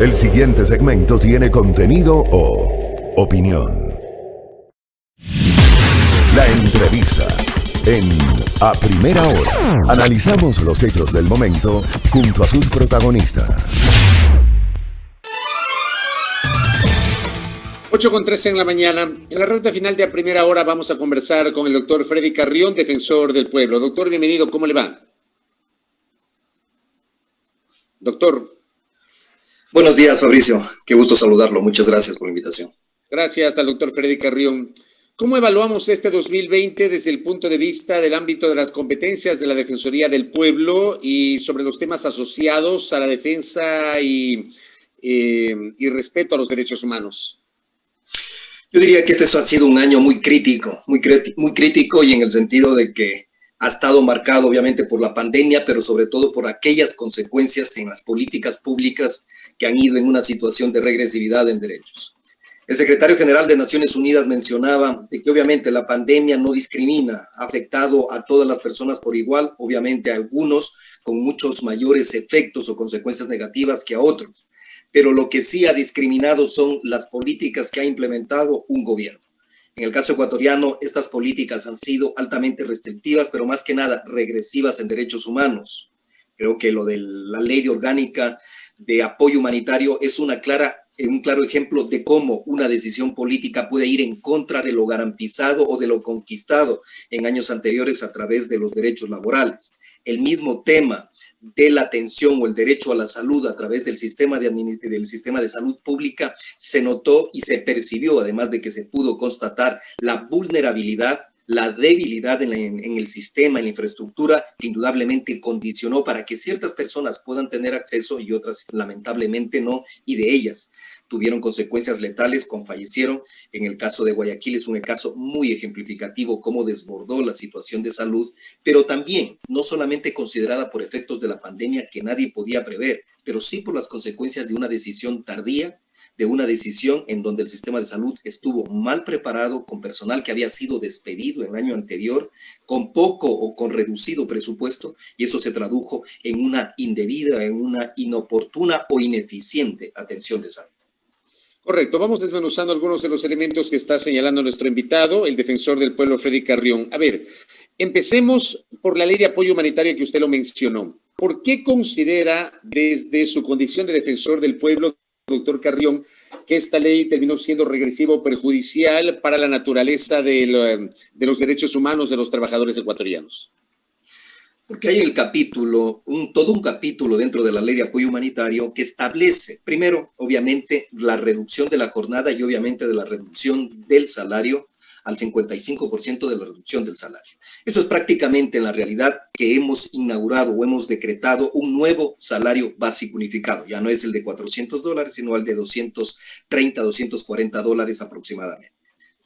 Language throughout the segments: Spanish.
El siguiente segmento tiene contenido o opinión. La entrevista en A Primera Hora. Analizamos los hechos del momento junto a sus protagonistas. 8:13 en la mañana. En la recta final de A Primera Hora vamos a conversar con el doctor Freddy Carrión, defensor del pueblo. Doctor, bienvenido. ¿Cómo le va? Doctor. Buenos días, Fabricio. Qué gusto saludarlo. Muchas gracias por la invitación. Gracias al doctor Freddy Carrión. ¿Cómo evaluamos este 2020 desde el punto de vista del ámbito de las competencias de la Defensoría del Pueblo y sobre los temas asociados a la defensa y respeto a los derechos humanos? Yo diría que este ha sido un año muy crítico y en el sentido de que ha estado marcado obviamente por la pandemia, pero sobre todo por aquellas consecuencias en las políticas públicas que han ido en una situación de regresividad en derechos. El secretario general de Naciones Unidas mencionaba que obviamente la pandemia no discrimina, ha afectado a todas las personas por igual, obviamente a algunos con muchos mayores efectos o consecuencias negativas que a otros, pero lo que sí ha discriminado son las políticas que ha implementado un gobierno. En el caso ecuatoriano, estas políticas han sido altamente restrictivas, pero más que nada regresivas en derechos humanos. Creo que lo de la ley orgánica de apoyo humanitario es un claro ejemplo de cómo una decisión política puede ir en contra de lo garantizado o de lo conquistado en años anteriores a través de los derechos laborales. El mismo tema de la atención o el derecho a la salud a través del sistema de salud pública se notó y se percibió, además de que se pudo constatar la vulnerabilidad, la debilidad en el sistema, en la infraestructura, que indudablemente condicionó para que ciertas personas puedan tener acceso y otras lamentablemente no, y de ellas tuvieron consecuencias letales, fallecieron. En el caso de Guayaquil es un caso muy ejemplificativo cómo desbordó la situación de salud, pero también no solamente considerada por efectos de la pandemia que nadie podía prever, pero sí por las consecuencias de una decisión tardía, de una decisión en donde el sistema de salud estuvo mal preparado, con personal que había sido despedido el año anterior, con poco o con reducido presupuesto, y eso se tradujo en una indebida, en una inoportuna o ineficiente atención de salud. Correcto, vamos desmenuzando algunos de los elementos que está señalando nuestro invitado, el defensor del pueblo Freddy Carrión. A ver, empecemos por la ley de apoyo humanitario que usted lo mencionó. ¿Por qué considera desde su condición de defensor del pueblo, doctor Carrión, que esta ley terminó siendo regresiva o perjudicial para la naturaleza de los derechos humanos de los trabajadores ecuatorianos? Porque hay el capítulo, todo un capítulo dentro de la ley de apoyo humanitario que establece, primero, obviamente, la reducción de la jornada y obviamente de la reducción del salario al 55% de la reducción del salario. Eso es prácticamente en la realidad que hemos inaugurado o hemos decretado un nuevo salario básico unificado. Ya no es el de $400, sino el de $230, $240 aproximadamente,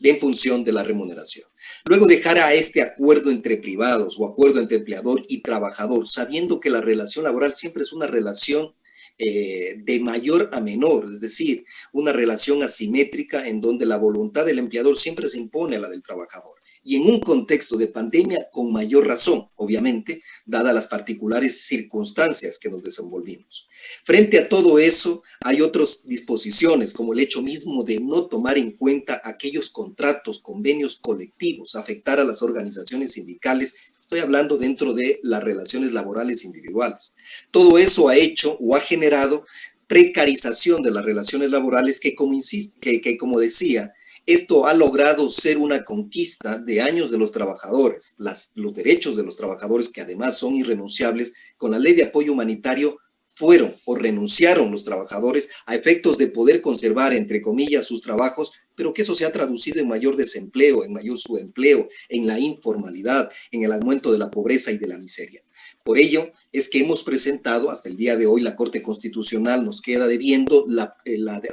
en función de la remuneración. Luego dejar a este acuerdo entre privados o acuerdo entre empleador y trabajador, sabiendo que la relación laboral siempre es una relación de mayor a menor, es decir, una relación asimétrica en donde la voluntad del empleador siempre se impone a la del trabajador. Y en un contexto de pandemia, con mayor razón, obviamente, dadas las particulares circunstancias que nos desenvolvimos. Frente a todo eso, hay otras disposiciones, como el hecho mismo de no tomar en cuenta aquellos contratos, convenios colectivos, afectar a las organizaciones sindicales. Estoy hablando dentro de las relaciones laborales individuales. Todo eso ha hecho o ha generado precarización de las relaciones laborales que como decía, esto ha logrado ser una conquista de años de los trabajadores. Los derechos de los trabajadores, que además son irrenunciables, con la ley de apoyo humanitario fueron o renunciaron los trabajadores a efectos de poder conservar, entre comillas, sus trabajos, pero que eso se ha traducido en mayor desempleo, en mayor subempleo, en la informalidad, en el aumento de la pobreza y de la miseria. Por ello es que hemos presentado, hasta el día de hoy, la Corte Constitucional nos queda debiendo la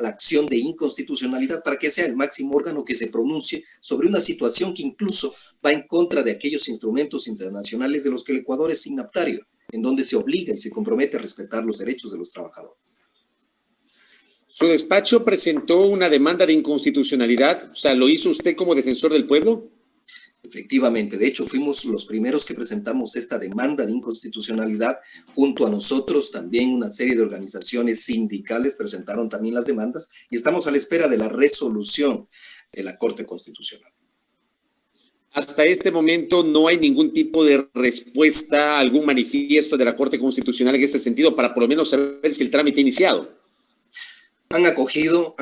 acción de inconstitucionalidad para que sea el máximo órgano que se pronuncie sobre una situación que incluso va en contra de aquellos instrumentos internacionales de los que el Ecuador es signatario, en donde se obliga y se compromete a respetar los derechos de los trabajadores. ¿Su despacho presentó una demanda de inconstitucionalidad? O sea, ¿lo hizo usted como defensor del pueblo? Efectivamente, de hecho fuimos los primeros que presentamos esta demanda de inconstitucionalidad. Junto a nosotros también una serie de organizaciones sindicales presentaron también las demandas y estamos a la espera de la resolución de la Corte Constitucional. Hasta este momento no hay ningún tipo de respuesta, algún manifiesto de la Corte Constitucional en ese sentido para por lo menos saber si el trámite ha iniciado. Han acogido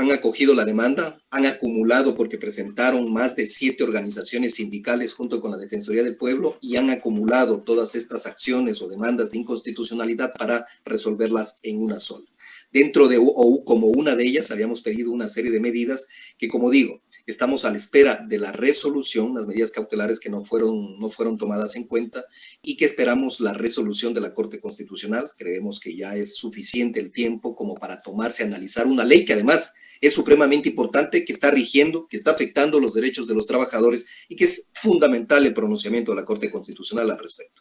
la demanda, han acumulado porque presentaron más de 7 organizaciones sindicales junto con la Defensoría del Pueblo y han acumulado todas estas acciones o demandas de inconstitucionalidad para resolverlas en una sola. Dentro de, o como una de ellas, habíamos pedido una serie de medidas que, como digo, estamos a la espera de la resolución, las medidas cautelares que no fueron tomadas en cuenta y que esperamos la resolución de la Corte Constitucional. Creemos que ya es suficiente el tiempo como para tomarse, analizar una ley que además es supremamente importante, que está rigiendo, que está afectando los derechos de los trabajadores y que es fundamental el pronunciamiento de la Corte Constitucional al respecto.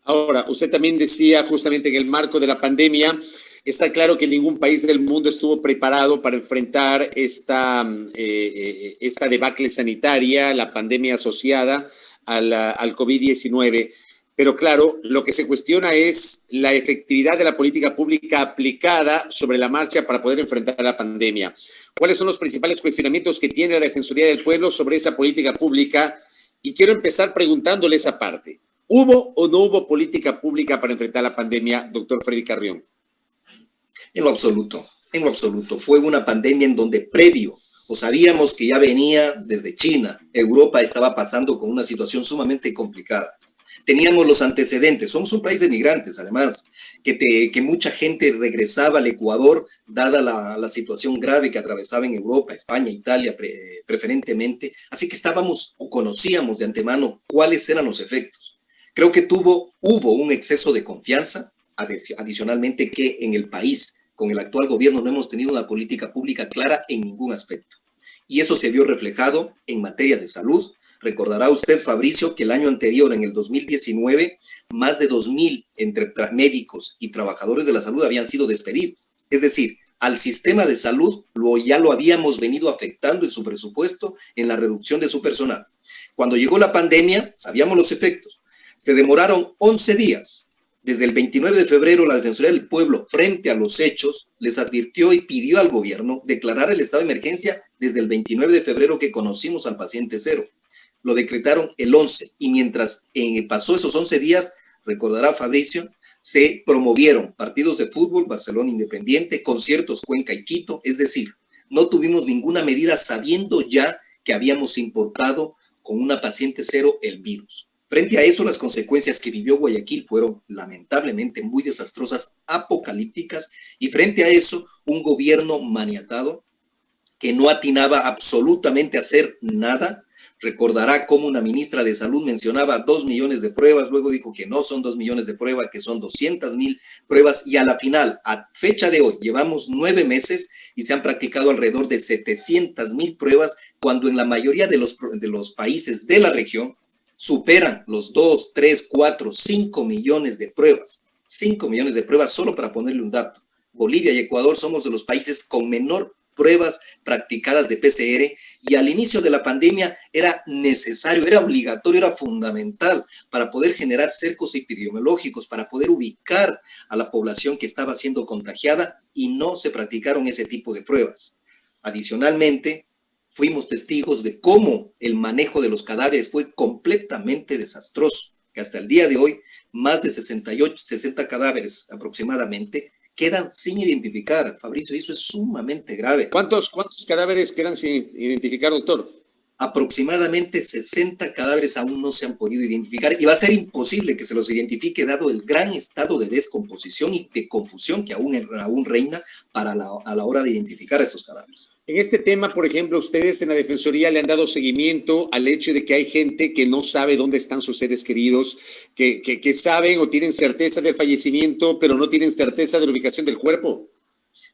Ahora, usted también decía justamente en el marco de la pandemia, está claro que ningún país del mundo estuvo preparado para enfrentar esta debacle sanitaria, la pandemia asociada al COVID-19. Pero claro, lo que se cuestiona es la efectividad de la política pública aplicada sobre la marcha para poder enfrentar la pandemia. ¿Cuáles son los principales cuestionamientos que tiene la Defensoría del Pueblo sobre esa política pública? Y quiero empezar preguntándole esa parte. ¿Hubo o no hubo política pública para enfrentar la pandemia, doctor Freddy Carrión? En lo absoluto. Fue una pandemia en donde previo, o sabíamos que ya venía desde China, Europa estaba pasando con una situación sumamente complicada. Teníamos los antecedentes, somos un país de migrantes además, que mucha gente regresaba al Ecuador, dada la situación grave que atravesaba en Europa, España, Italia preferentemente, así que conocíamos de antemano cuáles eran los efectos. Creo que hubo un exceso de confianza, adicionalmente que en el país, con el actual gobierno, no hemos tenido una política pública clara en ningún aspecto. Y eso se vio reflejado en materia de salud. Recordará usted, Fabricio, que el año anterior, en el 2019, más de 2,000 entre médicos y trabajadores de la salud habían sido despedidos. Es decir, al sistema de salud ya lo habíamos venido afectando en su presupuesto, en la reducción de su personal. Cuando llegó la pandemia, sabíamos los efectos. Se demoraron 11 días. Desde el 29 de febrero, la Defensoría del Pueblo, frente a los hechos, les advirtió y pidió al gobierno declarar el estado de emergencia desde el 29 de febrero que conocimos al paciente cero. Lo decretaron el 11 y mientras pasó esos 11 días, recordará Fabricio, se promovieron partidos de fútbol, Barcelona Independiente, conciertos Cuenca y Quito, es decir, no tuvimos ninguna medida sabiendo ya que habíamos importado con una paciente cero el virus. Frente a eso, las consecuencias que vivió Guayaquil fueron lamentablemente muy desastrosas, apocalípticas, y frente a eso, un gobierno maniatado que no atinaba absolutamente a hacer nada. Recordará cómo una ministra de Salud mencionaba 2 millones de pruebas, luego dijo que no son 2 millones de pruebas, que son 200,000 pruebas, y a la final, a fecha de hoy, llevamos 9 meses y se han practicado alrededor de 700,000 pruebas, cuando en la mayoría de los países de la región superan los 2, 3, 4, 5 millones de pruebas. 5 millones de pruebas, solo para ponerle un dato. Bolivia y Ecuador somos de los países con menor pruebas practicadas de PCR, y al inicio de la pandemia era necesario, era obligatorio, era fundamental para poder generar cercos epidemiológicos, para poder ubicar a la población que estaba siendo contagiada, y no se practicaron ese tipo de pruebas. Adicionalmente, fuimos testigos de cómo el manejo de los cadáveres fue completamente desastroso, que hasta el día de hoy más de 60 cadáveres aproximadamente quedan sin identificar. Fabricio, eso es sumamente grave. ¿Cuántos cadáveres quedan sin identificar, doctor? Aproximadamente 60 cadáveres aún no se han podido identificar, y va a ser imposible que se los identifique dado el gran estado de descomposición y de confusión que aún reina a la hora de identificar a estos cadáveres. En este tema, por ejemplo, ustedes en la Defensoría le han dado seguimiento al hecho de que hay gente que no sabe dónde están sus seres queridos, que saben o tienen certeza del fallecimiento, pero no tienen certeza de la ubicación del cuerpo.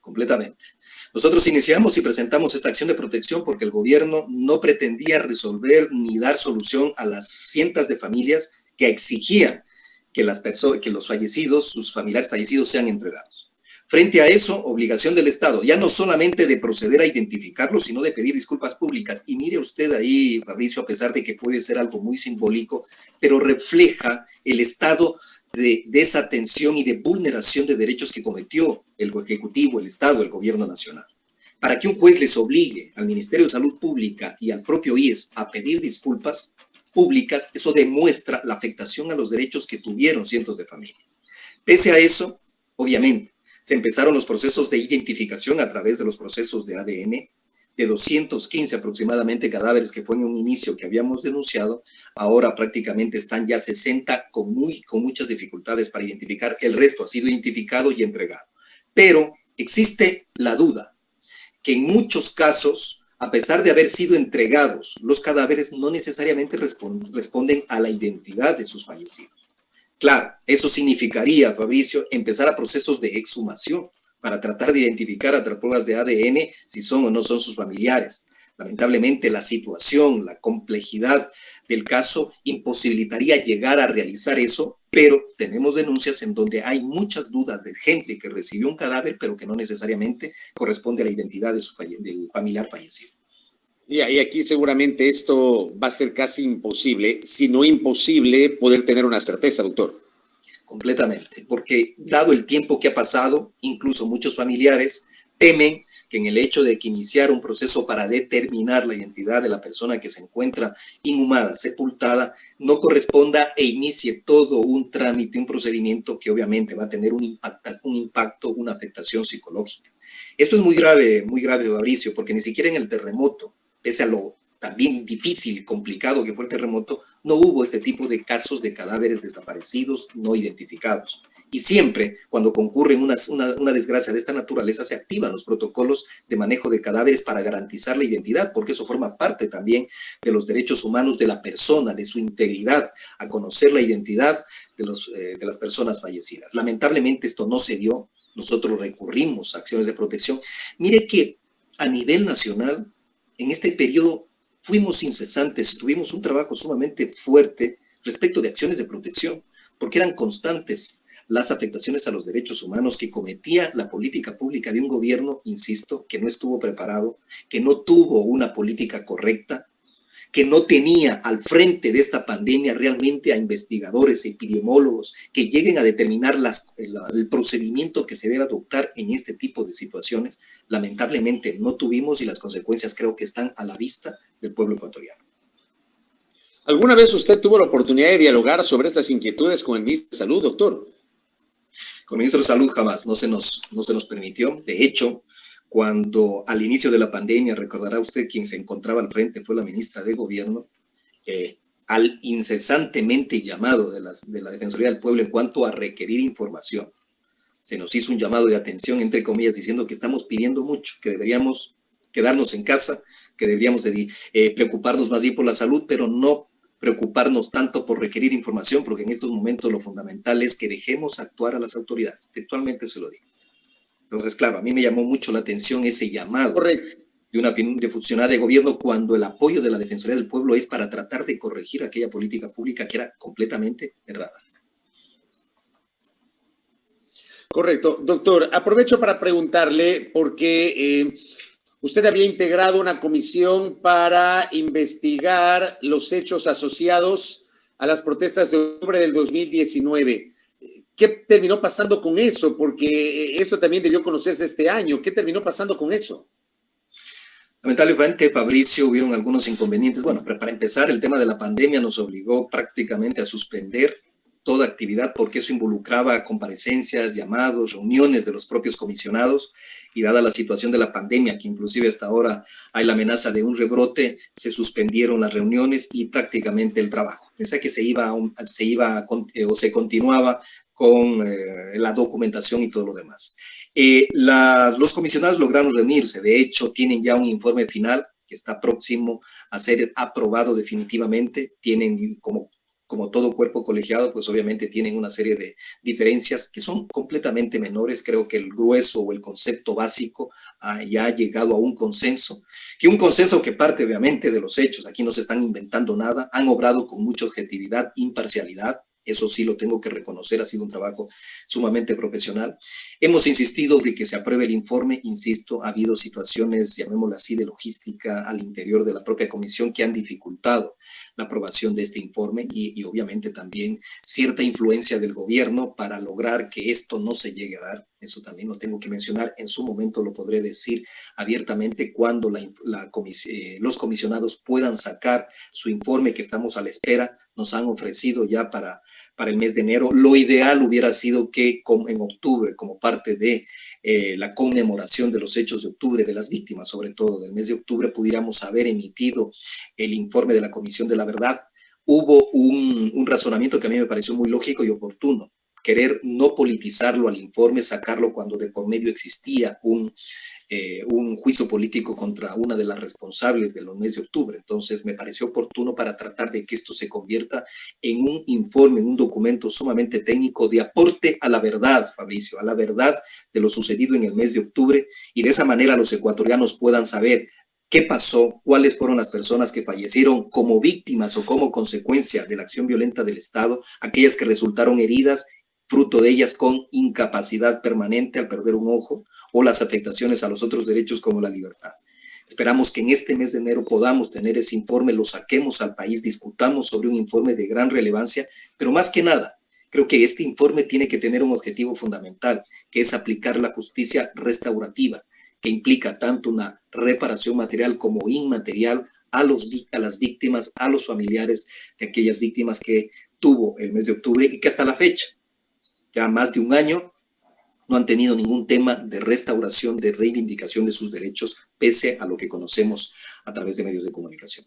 Completamente. Nosotros iniciamos y presentamos esta acción de protección porque el gobierno no pretendía resolver ni dar solución a las cientos de familias que exigían que los fallecidos, sus familiares fallecidos, sean entregados. Frente a eso, obligación del Estado, ya no solamente de proceder a identificarlos, sino de pedir disculpas públicas. Y mire usted ahí, Fabricio, a pesar de que puede ser algo muy simbólico, pero refleja el estado de desatención y de vulneración de derechos que cometió el Ejecutivo, el Estado, el Gobierno Nacional. Para que un juez les obligue al Ministerio de Salud Pública y al propio IES a pedir disculpas públicas, eso demuestra la afectación a los derechos que tuvieron cientos de familias. Pese a eso, obviamente, se empezaron los procesos de identificación a través de los procesos de ADN, de 215 aproximadamente cadáveres que fue en un inicio que habíamos denunciado, ahora prácticamente están ya 60 con muchas dificultades para identificar, el resto ha sido identificado y entregado. Pero existe la duda que en muchos casos, a pesar de haber sido entregados, los cadáveres no necesariamente responden a la identidad de sus fallecidos. Claro, eso significaría, Fabricio, empezar a procesos de exhumación para tratar de identificar a través de pruebas de ADN si son o no son sus familiares. Lamentablemente, la situación, la complejidad del caso imposibilitaría llegar a realizar eso, pero tenemos denuncias en donde hay muchas dudas de gente que recibió un cadáver, pero que no necesariamente corresponde a la identidad del familiar fallecido. Y aquí seguramente esto va a ser casi imposible, si no imposible, poder tener una certeza, doctor. Completamente, porque dado el tiempo que ha pasado, incluso muchos familiares temen que en el hecho de que iniciar un proceso para determinar la identidad de la persona que se encuentra inhumada, sepultada, no corresponda e inicie todo un trámite, un procedimiento que obviamente va a tener un impacto, una afectación psicológica. Esto es muy grave, Fabricio, porque ni siquiera en el terremoto, pese a lo también difícil y complicado que fue el terremoto, no hubo este tipo de casos de cadáveres desaparecidos, no identificados. Y siempre, cuando concurre una desgracia de esta naturaleza, se activan los protocolos de manejo de cadáveres para garantizar la identidad, porque eso forma parte también de los derechos humanos de la persona, de su integridad, a conocer la identidad de las personas fallecidas. Lamentablemente esto no se dio, nosotros recurrimos a acciones de protección. Mire que a nivel nacional, en este periodo, fuimos incesantes, tuvimos un trabajo sumamente fuerte respecto de acciones de protección, porque eran constantes las afectaciones a los derechos humanos que cometía la política pública de un gobierno, insisto, que no estuvo preparado, que no tuvo una política correcta, que no tenía al frente de esta pandemia realmente a investigadores, epidemiólogos, que lleguen a determinar el procedimiento que se debe adoptar en este tipo de situaciones. Lamentablemente no tuvimos y las consecuencias creo que están a la vista del pueblo ecuatoriano. ¿Alguna vez usted tuvo la oportunidad de dialogar sobre estas inquietudes con el ministro de Salud, doctor? Con el ministro de Salud jamás, no se nos permitió. De hecho, cuando al inicio de la pandemia, recordará usted, quien se encontraba al frente fue la ministra de Gobierno, al incesantemente llamado de la Defensoría del Pueblo en cuanto a requerir información. Se nos hizo un llamado de atención, entre comillas, diciendo que estamos pidiendo mucho, que deberíamos quedarnos en casa, que deberíamos preocuparnos más bien por la salud, pero no preocuparnos tanto por requerir información, porque en estos momentos lo fundamental es que dejemos actuar a las autoridades. Textualmente se lo digo. Entonces, claro, a mí me llamó mucho la atención ese llamado de funcionaria de gobierno cuando el apoyo de la Defensoría del Pueblo es para tratar de corregir aquella política pública que era completamente errada. Correcto. Doctor, aprovecho para preguntarle porque usted había integrado una comisión para investigar los hechos asociados a las protestas de octubre del 2019. ¿Qué terminó pasando con eso? Porque esto también debió conocerse este año. ¿Qué terminó pasando con eso? Lamentablemente, Fabricio, hubieron algunos inconvenientes. Bueno, para empezar, el tema de la pandemia nos obligó prácticamente a suspender toda actividad porque eso involucraba comparecencias, llamados, reuniones de los propios comisionados, y dada la situación de la pandemia, que inclusive hasta ahora hay la amenaza de un rebrote, se suspendieron las reuniones y prácticamente el trabajo. Pensé que se continuaba con la documentación y todo lo demás. Los comisionados lograron reunirse, de hecho tienen ya un informe final que está próximo a ser aprobado definitivamente, tienen como todo cuerpo colegiado, pues obviamente tienen una serie de diferencias que son completamente menores. Creo que el grueso o el concepto básico ya ha llegado a un consenso que parte obviamente de los hechos. Aquí no se están inventando nada, han obrado con mucha objetividad, imparcialidad, Eso sí lo tengo que reconocer, ha sido un trabajo sumamente profesional. Hemos insistido de que se apruebe el informe, insisto, ha habido situaciones, llamémoslo así, de logística al interior de la propia comisión que han dificultado la aprobación de este informe y obviamente también cierta influencia del gobierno para lograr que esto no se llegue a dar. Eso también lo tengo que mencionar. En su momento lo podré decir abiertamente cuando los comisionados puedan sacar su informe, que estamos a la espera. Nos han ofrecido ya para el mes de enero. Lo ideal hubiera sido que en octubre, como parte de la conmemoración de los hechos de octubre, de las víctimas, sobre todo del mes de octubre, pudiéramos haber emitido el informe de la Comisión de la Verdad. Hubo un razonamiento que a mí me pareció muy lógico y oportuno, querer no politizarlo al informe, sacarlo cuando de por medio existía un juicio político contra una de las responsables del mes de octubre. Entonces me pareció oportuno para tratar de que esto se convierta en un informe, en un documento sumamente técnico de aporte a la verdad, Fabricio, a la verdad de lo sucedido en el mes de octubre, y de esa manera los ecuatorianos puedan saber qué pasó, cuáles fueron las personas que fallecieron como víctimas o como consecuencia de la acción violenta del Estado, aquellas que resultaron heridas, fruto de ellas con incapacidad permanente al perder un ojo, o las afectaciones a los otros derechos como la libertad. Esperamos que en este mes de enero podamos tener ese informe, lo saquemos al país, discutamos sobre un informe de gran relevancia, pero más que nada, creo que este informe tiene que tener un objetivo fundamental, que es aplicar la justicia restaurativa, que implica tanto una reparación material como inmaterial a las víctimas, a los familiares de aquellas víctimas que tuvo el mes de octubre y que hasta la fecha, ya más de un año, no han tenido ningún tema de restauración, de reivindicación de sus derechos, pese a lo que conocemos a través de medios de comunicación.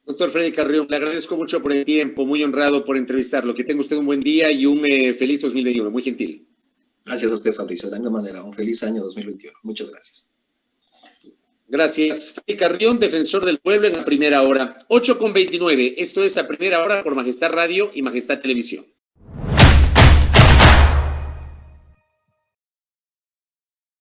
Doctor Freddy Carrión, le agradezco mucho por el tiempo, muy honrado por entrevistarlo. Que tenga usted un buen día y un feliz 2021, muy gentil. Gracias a usted, Fabricio. De alguna manera, un feliz año 2021. Muchas gracias. Gracias. Freddy Carrión, defensor del pueblo en la primera hora. 8:29. Esto es A Primera Hora por Majestad Radio y Majestad Televisión.